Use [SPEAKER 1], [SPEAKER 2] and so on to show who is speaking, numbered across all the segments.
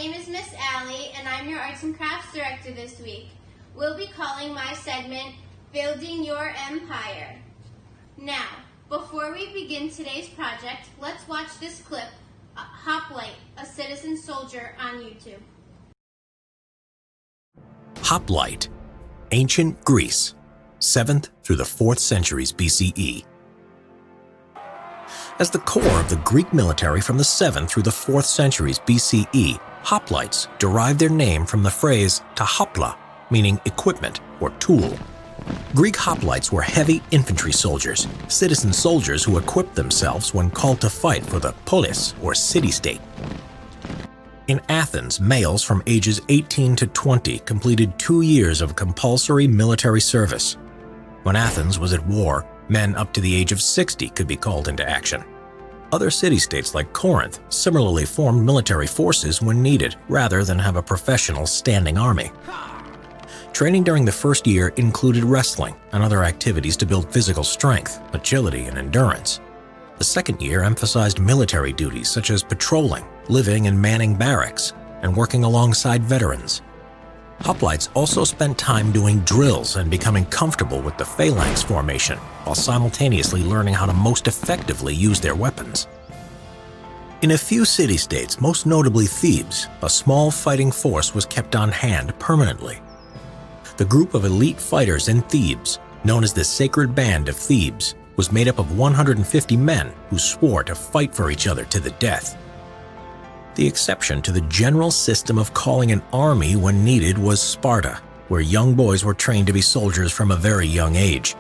[SPEAKER 1] name is Ms.Alli, and I'm your Arts and Crafts Director this week. We'll be calling my segment, Building Your Empire. Now, before we begin today's project, let's watch this clip, Hoplite, a citizen soldier, on YouTube.
[SPEAKER 2] Hoplite, ancient Greece, 7th through the 4th centuries BCE. As the core of the Greek military from the 7th through the 4th centuries BCE, hoplites derived their name from the phrase to hopla, meaning equipment or tool. Greek hoplites were heavy infantry soldiers, citizen soldiers who equipped themselves when called to fight for the polis or city-state. In Athens, males from ages 18 to 20 completed 2 years of compulsory military service. When Athens was at war, men up to the age of 60 could be called into action. Other city-states like Corinth similarly formed military forces when needed, rather than have a professional standing army. Training during the first year included wrestling and other activities to build physical strength, agility, and endurance. The second year emphasized military duties such as patrolling, living and manning barracks, and working alongside veterans. Hoplites also spent time doing drills and becoming comfortable with the phalanx formation, while simultaneously learning how to most effectively use their weapons. In a few city-states, most notably Thebes, a small fighting force was kept on hand permanently. The group of elite fighters in Thebes, known as the Sacred Band of Thebes, was made up of 150 men who swore to fight for each other to the death. The exception to the general system of calling an army when needed was Sparta, where young boys were trained to be soldiers from a very young age.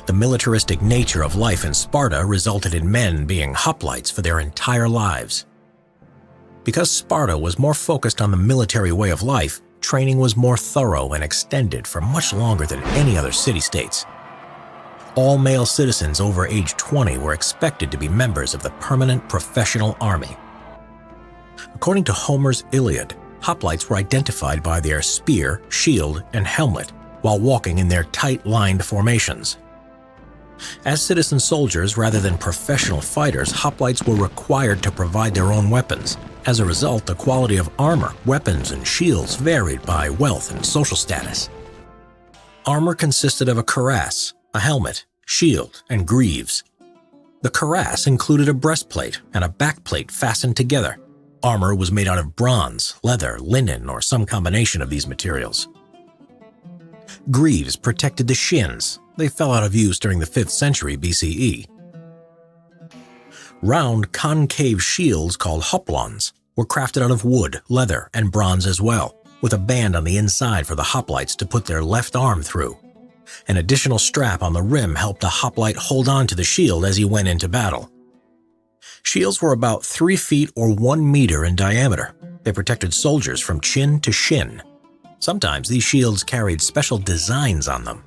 [SPEAKER 2] The militaristic nature of life in Sparta resulted in men being hoplites for their entire lives. Because Sparta was more focused on the military way of life, training was more thorough and extended for much longer than any other city-states. All male citizens over age 20 were expected to be members of the permanent professional army. According to Homer's Iliad, hoplites were identified by their spear, shield, and helmet while walking in their tight-lined formations. As citizen soldiers rather than professional fighters, hoplites were required to provide their own weapons. As a result, the quality of armor, weapons, and shields varied by wealth and social status. Armor consisted of a cuirass, a helmet, shield, and greaves. The cuirass included a breastplate and a backplate fastened together. Armor was made out of bronze, leather, linen, or some combination of these materials. Greaves protected the shins. They fell out of use during the 5th century BCE. Round, concave shields called hoplons were crafted out of wood, leather, and bronze as well, with a band on the inside for the hoplites to put their left arm through. An additional strap on the rim helped a hoplite hold on to the shield as he went into battle. Shields were about 3 feet or 1 meter in diameter. They protected soldiers from chin to shin. Sometimes these shields carried special designs on them.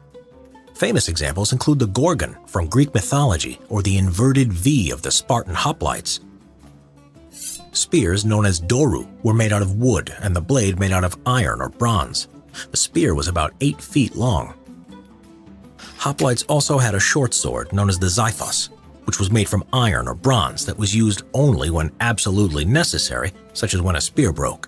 [SPEAKER 2] Famous examples include the Gorgon from Greek mythology or the inverted V of the Spartan hoplites. Spears known as doru were made out of wood and the blade made out of iron or bronze. The spear was about 8 feet long. Hoplites also had a short sword known as the xiphos, which was made from iron or bronze that was used only when absolutely necessary, such as when a spear broke.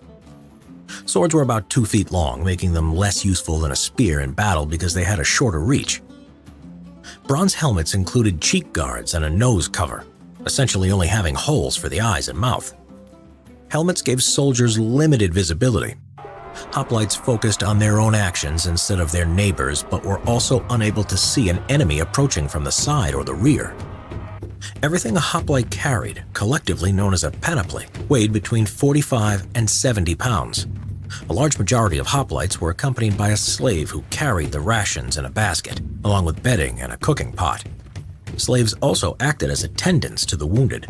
[SPEAKER 2] Swords were about 2 feet long, making them less useful than a spear in battle because they had a shorter reach. Bronze helmets included cheek guards and a nose cover, essentially only having holes for the eyes and mouth. Helmets gave soldiers limited visibility. Hoplites focused on their own actions instead of their neighbors, but were also unable to see an enemy approaching from the side or the rear. Everything a hoplite carried, collectively known as a panoply, weighed between 45 and 70 pounds. A large majority of hoplites were accompanied by a slave who carried the rations in a basket, along with bedding and a cooking pot. Slaves also acted as attendants to the wounded.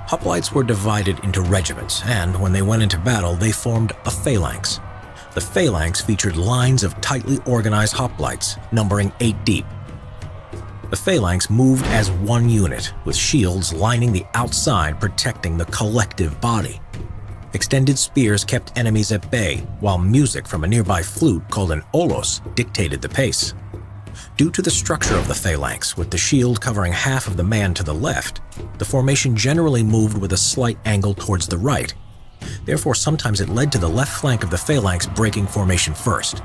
[SPEAKER 2] Hoplites were divided into regiments, and when they went into battle, they formed a phalanx. The phalanx featured lines of tightly organized hoplites, numbering 8 deep. The phalanx moved as one unit, with shields lining the outside protecting the collective body. Extended spears kept enemies at bay, while music from a nearby flute called an olos dictated the pace. Due to the structure of the phalanx, with the shield covering half of the man to the left, the formation generally moved with a slight angle towards the right. Therefore, sometimes it led to the left flank of the phalanx breaking formation first.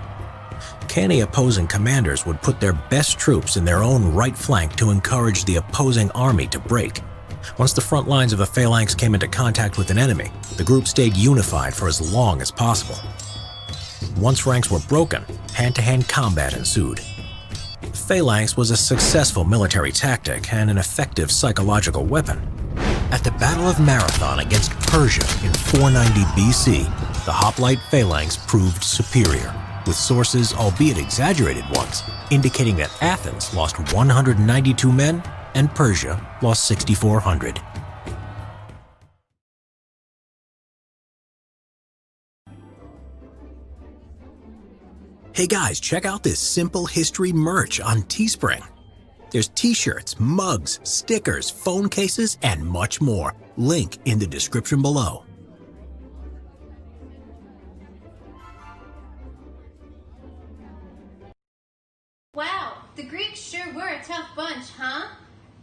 [SPEAKER 2] Canny opposing commanders would put their best troops in their own right flank to encourage the opposing army to break. Once the front lines of the phalanx came into contact with an enemy, the group stayed unified for as long as possible. Once ranks were broken, hand-to-hand combat ensued. The phalanx was a successful military tactic and an effective psychological weapon. At the Battle of Marathon against Persia in 490 BC, the hoplite phalanx proved superior, with sources, albeit exaggerated ones, indicating that Athens lost 192 men and Persia lost 6,400. Hey guys, check out this simple history merch on Teespring. There's t-shirts, mugs, stickers, phone cases, and much more. Link in the description below.
[SPEAKER 1] Wow, the Greeks sure were a tough bunch, huh?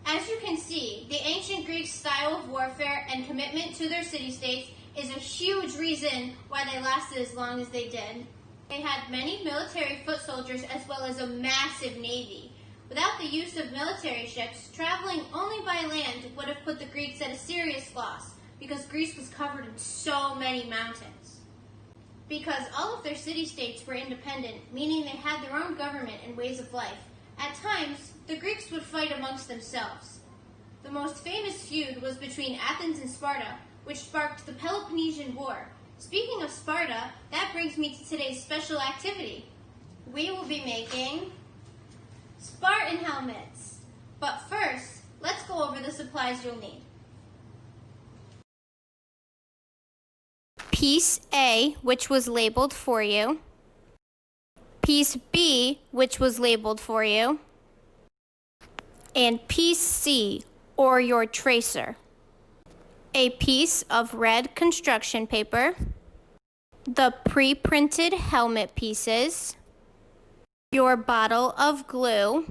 [SPEAKER 1] As you can see, the ancient Greeks' style of warfare and commitment to their city-states is a huge reason why they lasted as long as they did. They had many military foot soldiers as well as a massive navy. Without the use of military ships, traveling only by land would have put the Greeks at a serious loss because Greece was covered in so many mountains. Because all of their city-states were independent, meaning they had their own government and ways of life, at times, the Greeks would fight amongst themselves. The most famous feud was between Athens and Sparta, which sparked the Peloponnesian War. Speaking of Sparta, that brings me to today's special activity. We will be making Spartan helmets. But first, let's go over the supplies you'll need. Piece A, which was labeled for you. Piece B, which was labeled for you. And piece C, or your tracer. A piece of red construction paper. The pre-printed helmet pieces. Your bottle of glue.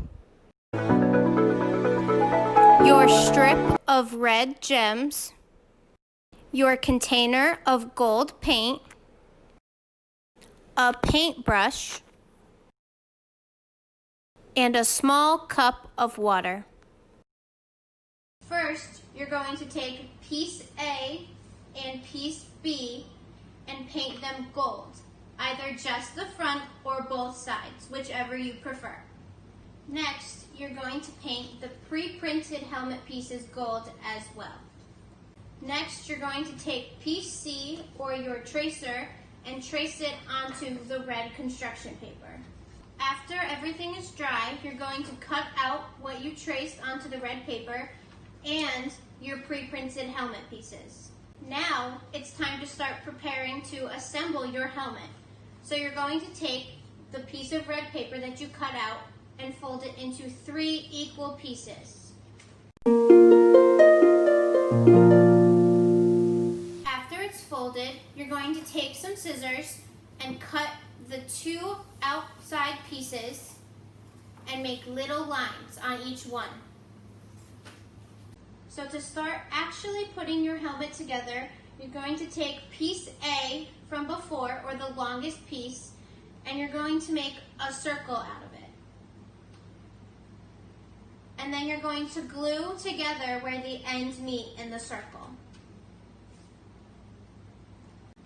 [SPEAKER 1] Your strip of red gems. Your container of gold paint. A paintbrush. And a small cup of water. First, you're going to take piece A and piece B and paint them gold, either just the front or both sides, whichever you prefer. Next, you're going to paint the pre-printed helmet pieces gold as well. Next, you're going to take piece C or your tracer and trace it onto the red construction paper. After everything is dry, you're going to cut out what you traced onto the red paper and your pre-printed helmet pieces. Now, it's time to start preparing to assemble your helmet. So you're going to take the piece of red paper that you cut out and fold it into 3 equal pieces. After it's folded, you're going to take some scissors and cut the 2 outside pieces and make little lines on each one. So to start actually putting your helmet together, you're going to take piece A from before, or the longest piece, and you're going to make a circle out of it. And then you're going to glue together where the ends meet in the circle.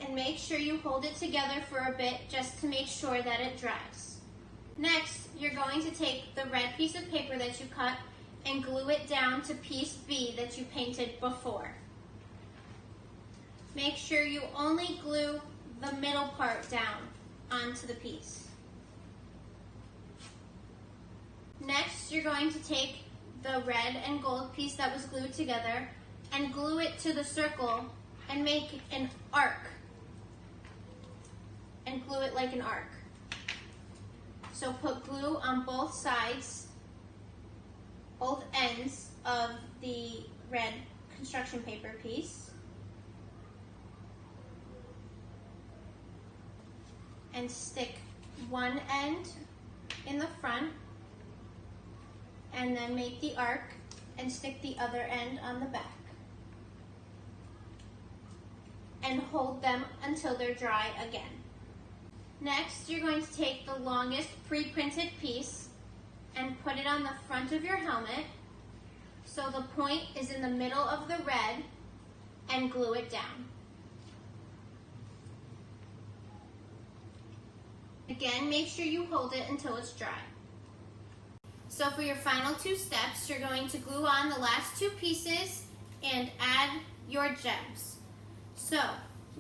[SPEAKER 1] And make sure you hold it together for a bit just to make sure that it dries. Next, you're going to take the red piece of paper that you cut and glue it down to piece B that you painted before. Make sure you only glue the middle part down onto the piece. Next, you're going to take the red and gold piece that was glued together and glue it to the circle and make an arc. And glue it like an arc. So put glue on both sides, both ends of the red construction paper piece. And stick one end in the front, and then make the arc and stick the other end on the back. and hold them until they're dry again. Next, you're going to take the longest pre-printed piece and put it on the front of your helmet so the point is in the middle of the red, and glue it down. Again, make sure you hold it until it's dry. So for your final 2 steps, you're going to glue on the last 2 pieces and add your gems. So,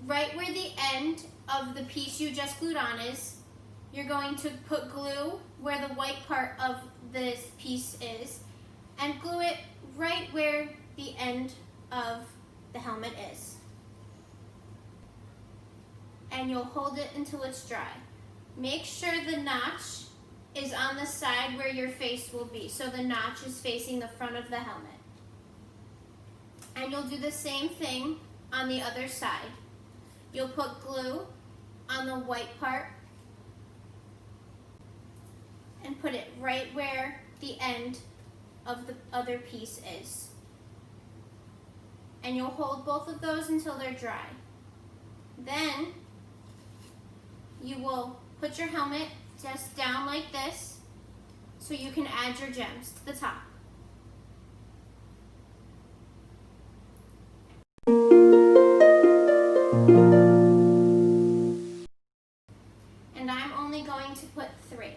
[SPEAKER 1] right where the end of the piece you just glued on is, you're going to put glue where the white part of this piece is, and glue it right where the end of the helmet is. And you'll hold it until it's dry. Make sure the notch is on the side where your face will be, so the notch is facing the front of the helmet. And you'll do the same thing on the other side. You'll put glue on the white part and put it right where the end of the other piece is. And you'll hold both of those until they're dry. Then you will put your helmet just down like this so you can add your gems to the top. And I'm only going to put 3.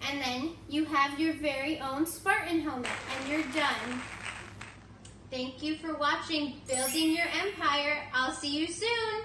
[SPEAKER 1] And then you have your very own Spartan helmet and you're done. Thank you for watching Building Your Empire. I'll see you soon.